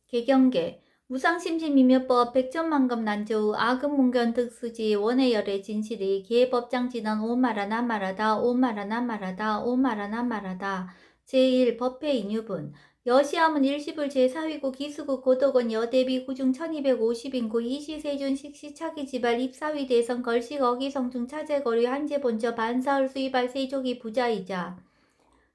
개경계 무상심신미묘법 백천만금 난조우 아금문견 특수지 원해열의 진실이 계법장진언 오마라나 말하다 오마라나 말하다 오마라나 말하다 제1 법회 인유분 여시함은 일시불 제4위구 기수국 고덕원 여대비 구중 1250인구 이시세준 식시차기 지발 입사위 대선 걸식 어기성중 차제거리 한제본저 반사흘 수이발 세족이 부자이자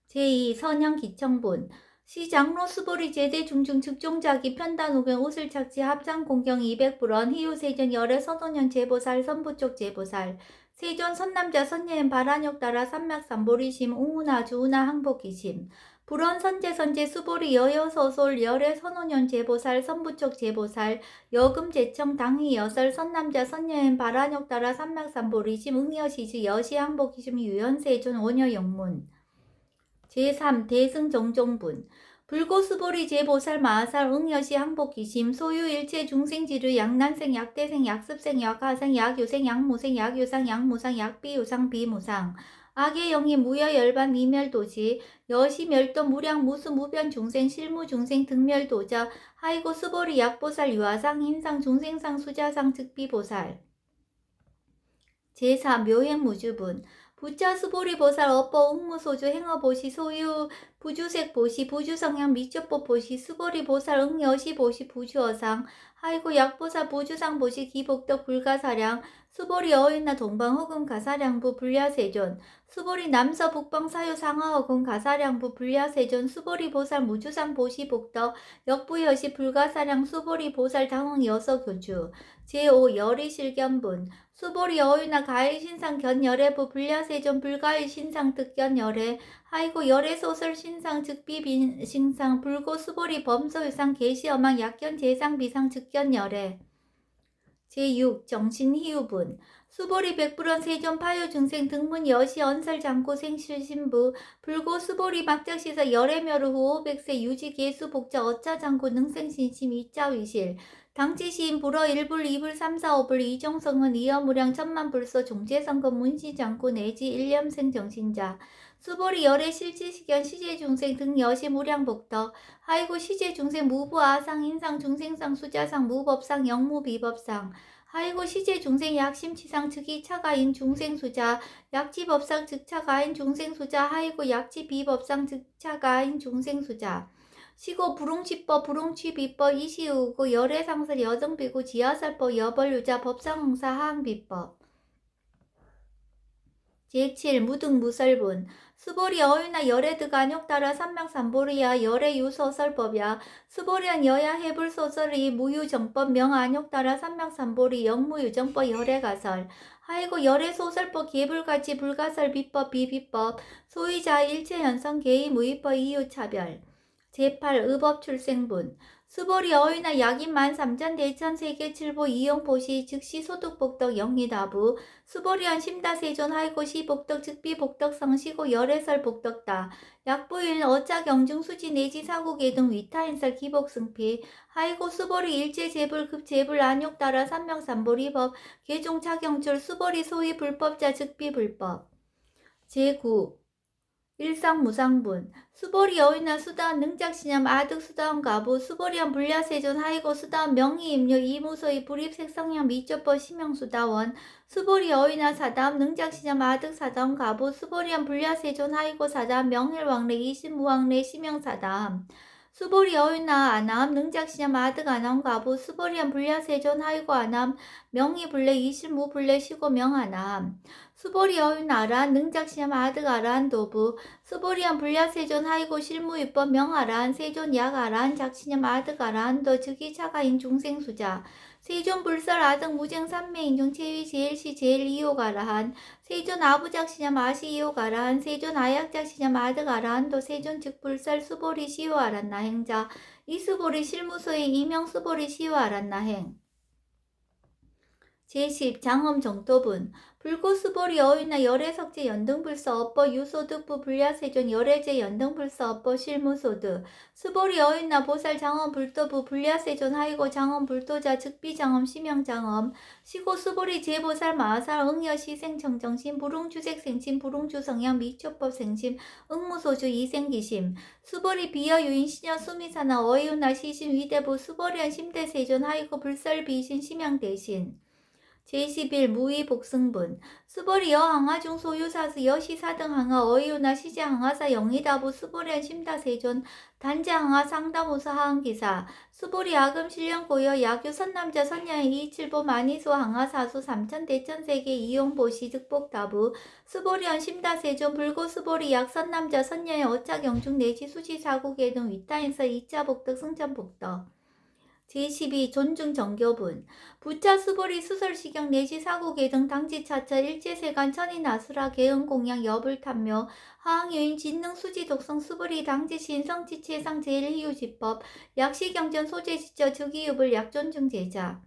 제2 선양기청분 시장로 수보리 제대 중중 측종자기 편단우경 옷을 착지 합장 공경 200불원 희우세전 열애 선호년 제보살 선부쪽 제보살 세존 선남자 선녀엔 바란역 따라 삼맥삼보리심 웅우나 주우나 항복기심 불원 선제 수보리 여여서솔 열애 선호년 제보살 선부쪽 제보살 여금 제청 당희 여설 선남자 선녀엔 바란역 따라 삼맥삼보리심 응여시지 여시 항복기심 유연세존 원여영문 제3 대승정종분 불고수보리 제보살 마하살 응여시 항복기심 소유 일체 중생지르 약난생 약대생 약습생 약하생 약유생 약무생 약유상 약무상 약비유상 비무상 악의 영이 무여열반 미멸도지 여시멸도 무량 무수 무변 중생 실무 중생 등멸도자 하이고 수보리 약보살 유아상 인상 중생상 수자상 즉비보살 제4 묘행무주분 부차 수보리 보살 업보 응무소주 행어보시 소유 부주색 보시 부주성향 미적법 보시 수보리 보살 응여시 보시 부주어상 하이고 약보살 부주상 보시 기복덕 불가사량 수보리 어인나 동방 허금 가사량부 불야세존 수보리 남서 북방 사유 상하 허금 가사량부 불야세존 수보리 보살 무주상 보시 복덕 역부여시 불가사량 수보리 보살 당흥 여서 교주 제5 열의실견분 수보리 어유나 가일신상 견열애부 불야세존 불가일신상 득견열애 하이고 열애소설 신상 즉비신상 불고 수보리 범소유상 계시어망 약견 제상 비상 즉견열애 제6 정신희우분 수보리 백불원 세존 파요 중생 등문 여시 언설 장고 생실신부 불고 수보리 막작시사 열애멸후 호백세 유지 계수 복자 어짜 장고 능생신심 이자위실 당치시인 불어 1불 2불 3 4 5불 이종성은 이어무량 천만불소 종제선거 문시장고 내지 일념생 정신자 수보리 열애 실지시견 시제중생 등 여시무량복덕 하이고 시제중생 무부아상 인상 중생상 수자상 무법상 영무비법상 하이고 시제중생 약심치상 즉이차가인 중생수자 약지법상 즉차가인 중생수자 하이고 약지비법상 즉차가인 중생수자 시고 불웅치법 불웅취비법 이시우고 열애상설 여정비고 지하설법 여벌유자 법상응사 하항비법 제7 무등무설분 수보리 어유나 열애드가 안욕따라 삼명삼보리야 열애유소설법야 수보리한 여야 해불소설이 무유정법 명안욕따라 삼명삼보리 영무유정법 열애가설 하이고 열애소설법 개불가치 불가설 비법 비비법 소위자 일체연성 개의 무위법 이유차별 제8 의법출생분 수보리 어유나 약인만 삼전 대천 세계칠보 이용보시 즉시 소득복덕 영리다부 수보리한 심다세존 하이고 시복덕 즉비복덕 성시고 열애설 복덕다 약부일 어짜경중 수지 내지 사고계 등 위타인설 기복승피 하이고 수보리 일제재불 급재불 안욕따라 삼명삼보리법 개종차경출 수보리 소위 불법자 즉비불법 제9 일상무상분 수보리 여인나 수다원 능작시념 아득 수다원 가부 수보리한 불야세존 하이고 수다원 명의임료 이무소의 불입색성향 미적법 심형수다원 수보리 여인나 사다음 능작시념 아득 사다원 가부 수보리한 불야세존 하이고 사다음 명일왕래 이신무왕래 심형사다음 수보리 여인나 아나함 능작시념 아득 아나함 가부 수보리한 불야세존 하이고 아나함 명의불래 이신무불래 시고 명아나함 수보리 여인 아란 능작시험 아득 아란 도부 수보리한 불야세존 하이고 실무위법 명아란 세존 약아란 작시념 아득 아란 도 즉이차가인 중생수자 세존 불설 아득 무쟁 삼매인중 체위 제일시 제일 이호가라한 세존 아부작시념 아시 이호가라한 세존 아약작시념 아득 아란 도 세존 즉불설 수보리 시호 아란나 행자 이수보리 실무소의 이명 수보리 시호 아란나 행 제10 장엄 정토분 불고수보리 어휘나 열애석제 연등불서 업보 유소득부 불야세존 열애제 연등불서 업보 실무소득 수보리 어휘나 보살 장엄 불도부 불야세존 하이고 장엄 불도자 즉비장엄 심양장엄 시고 수보리 제보살 마살 응여시생 청정심 불웅주색 생심 불웅주 성향 미초법 생심 응무소주 이생기심 수보리 비여유인 시녀 수미사나 어휘나 시신 위대부 수보리한 심대세존 하이고 불설 비신 심양대신 제11 무의복승분 수보리 여항하중 소유사스 여시사등 항하 어이유나 시제 항하사 영의다부 수보리한 심다세존 단제 항하 상담우사 하항기사 수보리 아금 실령고여 야규 선남자 선녀의 이칠보 만이소 항하사수 삼천 대천세계 이용보시 득복다부 수보리한 심다세존 불고 수보리 약 선남자 선녀의 어차경중 내지 수지사국의 등 위타인서 이자복덕 승천복덕 제12 존중정교분 부차 수보리 수설시경 내시 사고계 등 당지차처 일제세간 천인아수라 개응공양 여불탐묘 하항유인 진능 수지독성 수보리 당지시인 성지체상 제일희유지법 약시경전 소재지저 즉이유불 약존중제자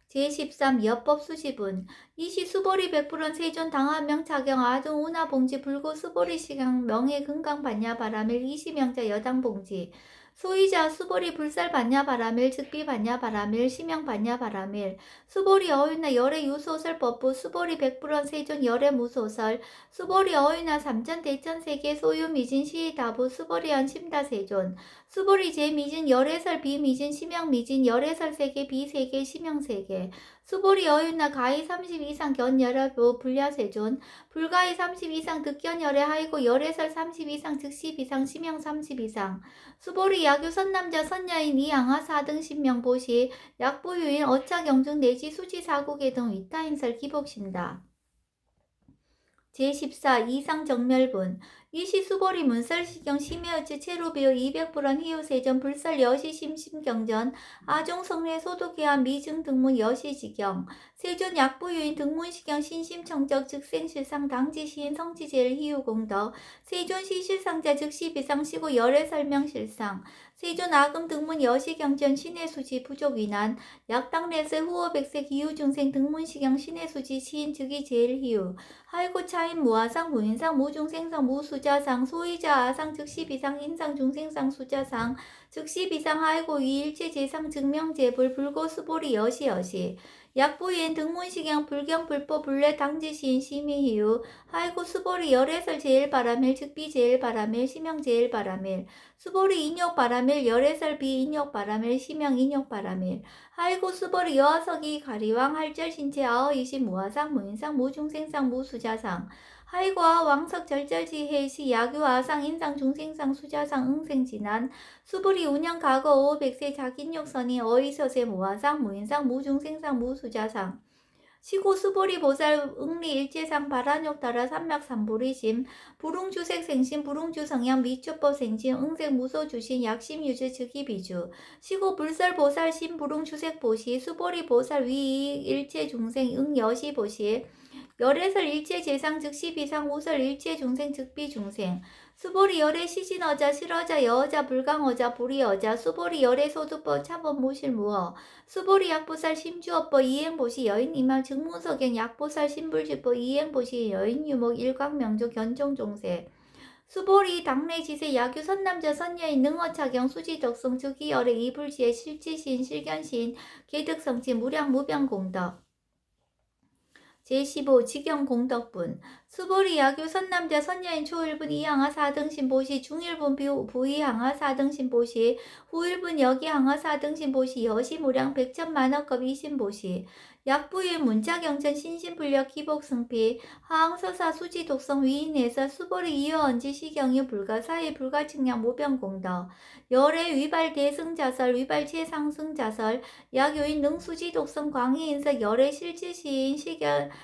제13 여법수지분 이시 수보리 백불원 세존 당하명 차경 아등 운하봉지 불고 수보리 시경 명예금강 반야 바라밀 이시명자 여당봉지 소이자 수보리 불살 반야 바라밀 즉비 반야 바라밀 심양 반야 바라밀 수보리 어휘나 열애 유소설 법부 수보리 백불원 세존 열애 무소설 수보리 어휘나 삼천 대천 세계 소유 미진 시다부 수보리한 심다 세존 수보리 제미진 열애설 비미진 심양 미진 열애설 세계 비세계 심양 세계 수보리 어휘나 가히 30 이상 견열애부 불야세존 불가히 30 이상 득견열애 하이고 열애설 30 이상 즉시 비상 심양 30 이상 수보리 야규 선남자 선녀인 이양하 4등 신명 보시 약부유인 어차경중 내지 수지사국의 등 위타인설 기복신다. 제14 이상정멸분 이시 수보리 문설시경 심해어치 체로비어 200불원 희우세전 불설 여시심심경전 아종성례 소독해한 미증등문 여시지경 세존 약부유인 등문시경 신심청적 즉생실상 당지시인 성지제일 희우공덕 세존시실상자 즉시비상시고 열애설명실상 세존 아금 등문 여시경전 신해수지 부족위난 약당례세 후어백세 기후중생 등문시경 신해수지 시인 즉이 제일 희우 하이고 차인 무아상 무인상 무중생상 무수자상 소이자 아상 즉시비상 인상 중생상 수자상 즉시비상 하이고 이일체 제상 증명제불 불고수보리 여시여시 약부인 등문시경 불경 불법 불례 당지시인 심의희유 하이고 수보리 열애설 제일바라밀 즉비 제일바라밀 심형 제일바라밀 수보리 인욕바라밀 열애설 비인욕바라밀 심형 인욕바라밀 하이고 수보리 여하석이 가리왕 할절신체 아어이시 무아상 무인상 무중생상 무수자상 하이고아 왕석 절절지해시 야규아상 인상 중생상 수자상 응생진한 수불이 운영 과거 5 백세 자긴욕선이 어이서세 무아상 무인상 무중생상 무수자상 시고 수보리 보살 응리 일제상 발한욕 따라 삼맥삼보리심 불웅주색 생심 불웅주 성향 미초법 생심 응색 무소주신 약심 유주 즉이비주 시고 불설 보살 심 불웅주색 보시 수보리 보살 위 일체 중생 응여시 보시 열애설 일체 제상 즉시 비상 우설 일체 중생 즉비 중생 수보리 열애 시진어자 실어자 여어자 불강어자 불이어자 수보리 열애 소득법 차법 무실무어 수보리 약보살 심주업법 이행보시 여인 이망 증무석경 약보살 심불지법 이행보시 여인 유목 일광명조 견종종세 수보리 당내지세 야규 선남자 선녀인 능어차경 수지덕성 즉이열애 이불지의 실지신 실견신 개득성치 무량무병공덕 제15 직영공덕분 수보리 야규 선남자 선녀인 초일분 이항하 4등신 보시 중일분 부이항하 4등신 보시 후일분 여기항하 4등신 보시 여시무량 백천만억급 이신 보시 약부인 문자경전 신신불력 기복승피 하항서사 수지독성 위인에서 수보리 이어언지 시경유 불가사의 불가측량 모병공덕 열애 위발 대승자설 위발 최상승자설 약요인 능수지독성 광희인서 열애 실지시인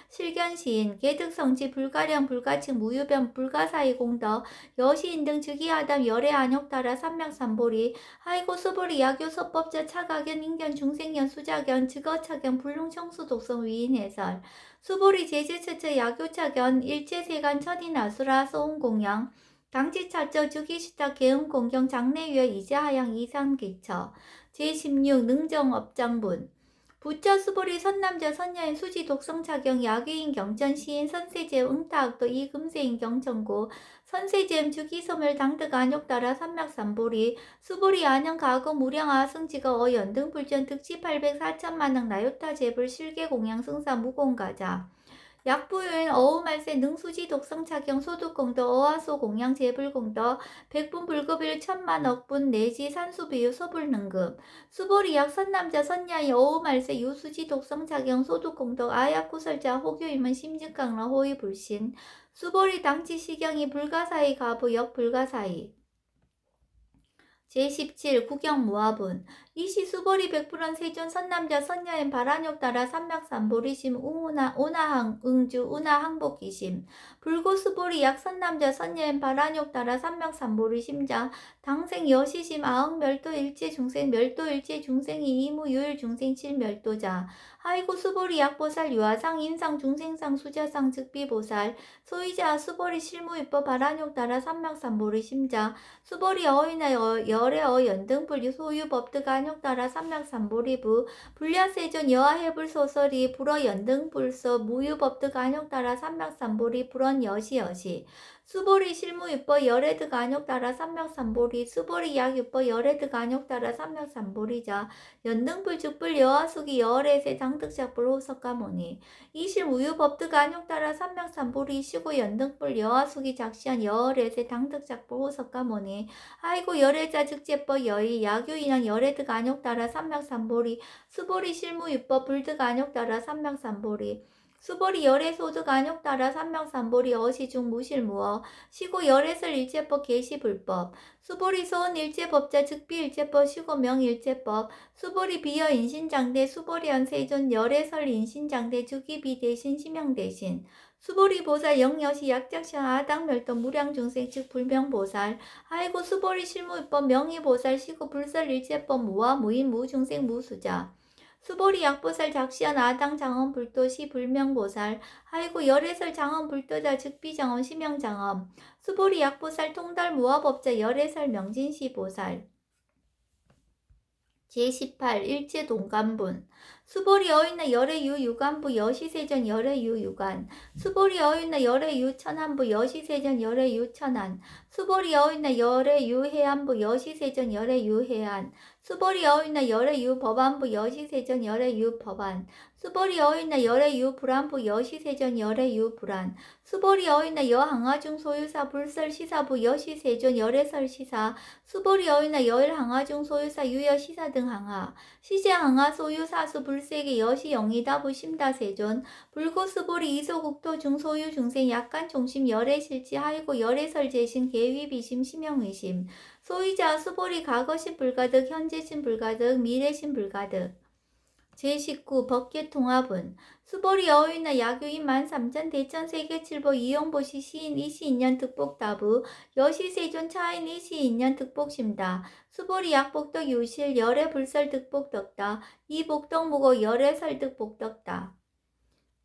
실견시인 개득성지 불가량 불가측 무유변 불가사의 공덕 여시인 등 즉위하담 열애 안욕따라 삼맥삼보리 하이고 수보리 약요 서법자 차가견 인견 중생견 수자견 즉어차견 불능청 수독성 위인해설 수보리 제재처처 야교차견 일체세간 천인아수라 소음공양 당지차처 주기시타 개음공경 장내위어 이자하양 이산기처 제16 능정업장분 부처 수보리 선남자 선녀인 수지 독성 차경 야귀인 경전 시인 선세제 응타악도 이금세인 경천고 선세제음 주기소멸 당득 안욕따라 삼맥삼보리 수보리 안영 가거 무량 아승지가 어연등 불전 득지 800 4천만능 나요타 제불 실계 공양 승사 무공가자 약부유인 어우말세 능수지 독성차경 소득공도 어화소 공양 재불공도 백분 불급일 천만 억분 내지 산수비유 소불능급 수보리약 선남자 선야이 어우말세 유수지 독성차경 소득공도 아약구설자 호교임은 심증강러 호위불신 수보리 당치시경이 불가사의 가부 역불가사의 제17 구경무화분 이시 수보리 백불원 세존 선남자 선녀인 바란욕 따라 삼맥삼보리심 운하항 응주 운하항복기심 불고 수보리 약 선남자 선녀인 바란욕 따라 삼맥삼보리심자 당생 여시심 아흥멸도 일체 중생 멸도 일체 중생이 이무 유일 중생 칠멸도자 하이고 수보리 약보살 유아상 인상 중생상 수자상 즉비보살 소이자 수보리 실무입법 바란욕 따라 삼맥삼보리심자 수보리 어이나 열의 연등불 소유 법득 안욕 따라 삼맥삼보리부 불야세존 여하해불 소설이 불어 연등불서 무유 법득 안욕 따라 삼맥삼보리 불언 여시 수보리 실무유법 열애득 안욕 따라 삼맥삼보리 수보리 약유법 열애득 안욕 따라 삼맥삼보리자 연등불 즉불 여하숙이 열애세 당득작불 호석가모니 이실 무유 법득 안욕 따라 삼맥삼보리 시고 연등불 여하숙이 작시한 열애세 당득작불 호석가모니 아이고 열애자 즉제법 여의 야교인한 열애득 안욕 따라 삼맥삼보리 수보리 실무유법 불득 안욕 따라 삼맥삼보리 수보리 열애소득 안욕 따라 삼맥삼보리 어시중 무실무어 시고 열애설 일제법 계시불법 수보리 소원 일제법자 즉비일제법 시고 명일제법 수보리 비여 인신장대 수보리 연세존 열애설 인신장대 주기비 대신 심형 대신 수보리 보살 영여시 약작션 아당멸도 무량중생 즉 불명보살 아이고 수보리 실무입법 명의보살 시고 불설일제법 무와 무인 무중생 무수자 수보리 약보살 작시한 아당 장엄 불도시 불명보살 아이고 열애설 장엄 불도자 즉비장엄 심형장엄 수보리 약보살 통달 무화법자 열애설 명진시 보살 제18 일제동간분 수보리 어인나 열애유 유간부 여시세전 열애유 유간 수보리 어인나 열애유 천안부 여시세전 열애유 천안 수보리 어인나 열애유 해안부 여시세전 열애유 해안 수보리 어인나 열애유 법안부 여시세전 열애유 법안 수보리 어인나 열애유 불안부 여시세전 열애유 불안 수보리 어인나 여항아중 소유사 불설시사부 여시세전 열애설 시사 수보리 어인나 열항아중 소유사 유여시사 등 항아 시제항아 소유사수 불세계 여시 영이다부 심다세존 불고수보리 이소국토 중소유 중생 약간 종심 열애실지 하이고 열애설 제신 계위비심 심형의심 소이자 수보리 과거신 불가득 현재신 불가득 미래신 불가득 제19 법계통합은 수보리 어휘나 야교인 13,000 대천세계칠보 이용보시 시인 이시인년 득복다부 여시세존 차인 이시인년 득복심다 수보리 약복덕 유실 열애 불설 득복덕다 이복덕무고 열애설 득복덕다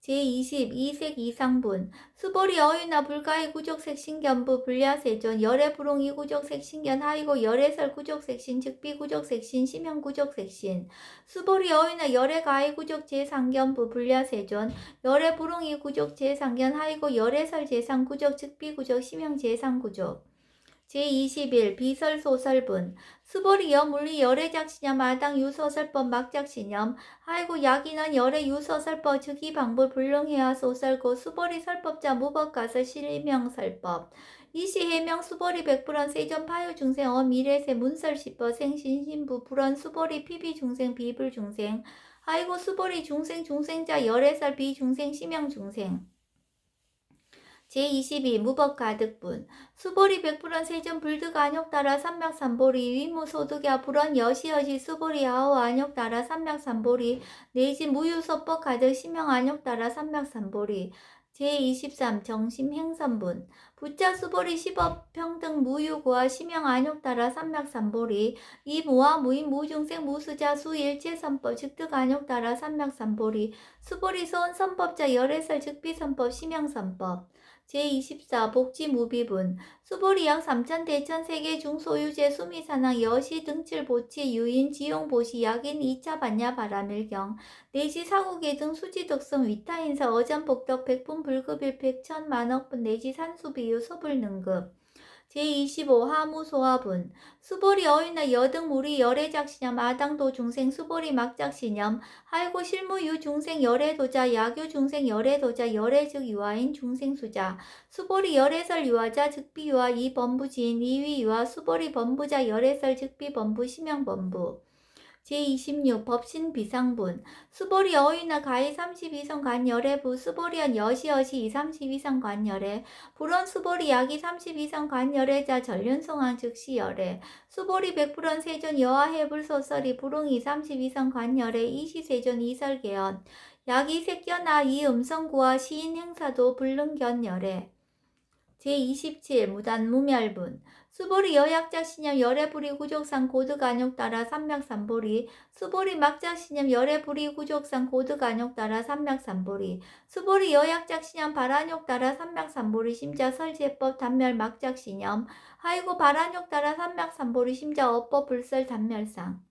제20 이색 이상분 수보리 어휘나 불가의 구족색 신견부 불야세존 열애 불홍이 구족색 신견 하이고 열애설 구족색 신 즉비 구족색 신 심형 구족색 신 수보리 어휘나 열애 가의 구족 제상견부 불야세존 열애 불홍이 구족 제상견 하이고 열애설 제상 구족 즉비 구족 심형 제상 구족 제21 비설소설분 수보리 여물리 열애작시념 아당 유소설법 막작시념 아이고 약인한 열애 유소설법 즉이 방불 불능해야 소설고 수보리 설법자 무법가서 실명설법 이시해명 수보리 백불원 세존 파유중생 어미래세 문설시법 생신신부 불원 수보리 피비중생 비불중생 아이고 수보리 중생자 열애설 비중생 심형중생 제22 무법가득분 수보리 백불원 세전 불득 안욕 따라 삼맥삼보리 위무소득야 불원 여시여시 수보리 아오 안욕 따라 삼맥삼보리 내지 무유소법 가득 심형 안욕 따라 삼맥삼보리 제23 정심행선분 부자 수보리 시법 평등 무유고와 심형 안욕 따라 삼맥삼보리 이무와 무인 무중생 무수자 수일체선법 즉득 안욕 따라 삼맥삼보리 수보리 소원 선법자 열애설 즉비선법 심형선법 제24 복지무비분 수보리 약 3천 대천 세계 중소유재 수미산항 여시 등칠 보치 유인 지용 보시 약인 2차 반야 바람일경 내지 사국의 등 수지덕성 위타인사 어전복덕 백분 불급일 백천 만억분 내지 산수비유 소불능급 제25 하무소화분 수보리 어휘나 여등 무리 열애작시념 아당도 중생 수보리 막작시념 하이고 실무유 중생 열애도자 야교 중생 열애도자 열애즉 유아인 중생수자 수보리 열애설 유아자 즉비유아 이범부지인 이위유아 수보리 범부자 열애설 즉비 범부 심형 범부 제26 법신 비상분 수보리 어휘나 가히 32성 관열애부 수보리언 여시여시 32성 관열애 불원 수보리 야기 32성 관열애자 전륜송왕 즉시열애 수보리 백불원 세존 여하해불소설이 불웅이 32성 관열애 이시세존 이설계연 야기 색견아 이음성구와 시인 행사도 불능견열애 제27 무단 무멸분 수보리 여약자신념 열애불이 구족상 고득안욕 따라 삼맥삼보리 수보리 막자신념 열애불이 구족상 고득안욕 따라 삼맥삼보리 수보리 여약자신념 발안욕 따라 삼맥삼보리 심자 설제법 단멸 막자신념 하이고 발안욕 따라 삼맥삼보리 심자 어법 불설 단멸상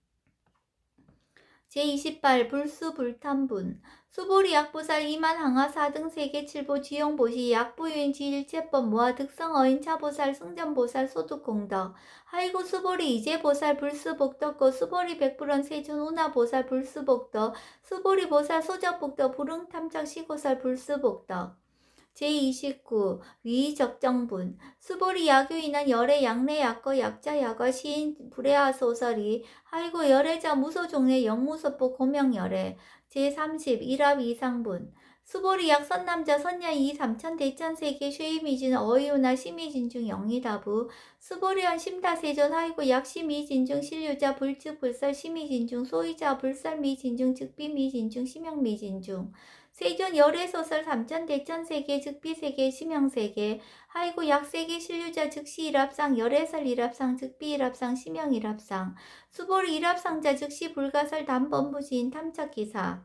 제28 불수불탄분 수보리 약보살 이만 항하 4등 세계 7보 지용보시 약부유인 지일체법 무아 득성어인 차보살 승전보살 소득공덕 하이고 수보리 이제보살 불수복덕고 수보리 백불원 세존 운하보살 불수복덕 수보리 보살 소적복덕 불응탐착 시고살 불수복덕 제29 위적정분 수보리 야교인한 열애 양내 약거 약자 야거 시인 불애하 소설이 하이고 열애자 무소종래 영무소포 고명열애 제30 일합 이상분 수보리 약 선남자 선녀 이 3천 대천 세계 쉐이미진 어이우나 심의진중 영리다부 수보리언 심다세존 하이고 약 심의진중 실유자 불즉 불설 심의진중 소이자 불설 미진중 즉비 미진중 심형 미진중 세존 열애소설 3천 대천 세계 즉비 세계 심형 세계 하이고 약 세계 실유자 즉시 일합상 열애설 일합상 즉비 일합상 심형 일합상 수보리 일합상자 즉시 불가설 담범부지인 탐착기사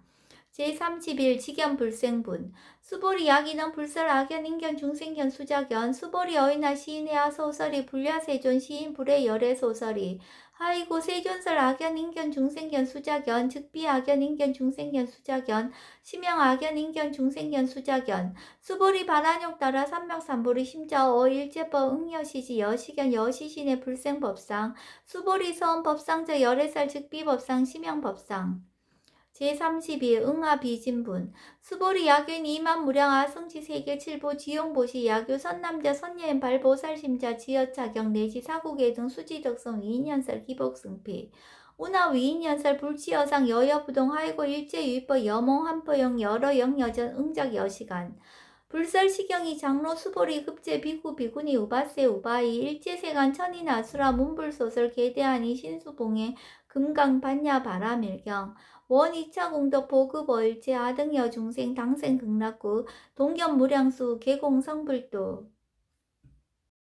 제31 직연불생분 수보리 약인원 불설 악연 인견 중생견 수작연 수보리 어이나 시인해야 소설이 불야세존 시인 불의 열애 소설이 하이고 세존설 악연 인견 중생견 수작연 즉비 악연 인견 중생견 수작연 심형 악연 인견 중생견 수작연 수보리 발안욕 따라 삼명삼보리 심자 어일제법 응여시지 여시견 여시신의 불생법상 수보리 서원법상자 열애살 즉비법상 심형법상 제32 응아비진분 수보리 야교인 이만무량 아승지 세계 7보 지용보시 야교 선남자 선녀인 발보살심자 지여차경 내지 사국의 등 수지덕성 위인연설 기복승피 운하 위인연설 불치여상 여여부동 하이고 일제유입법 여몽 한포영 여러영 여전 응작 여시간 불설시경이 장로 수보리 급제 비구 비구니 우바세 우바이 일제세간 천인아수라 문불소설 계대하니 신수봉의 금강 반야 바라밀경 원 2차 공덕 보급 어일제 아등여 중생 당생 극락구 동견 무량수 계공 성불도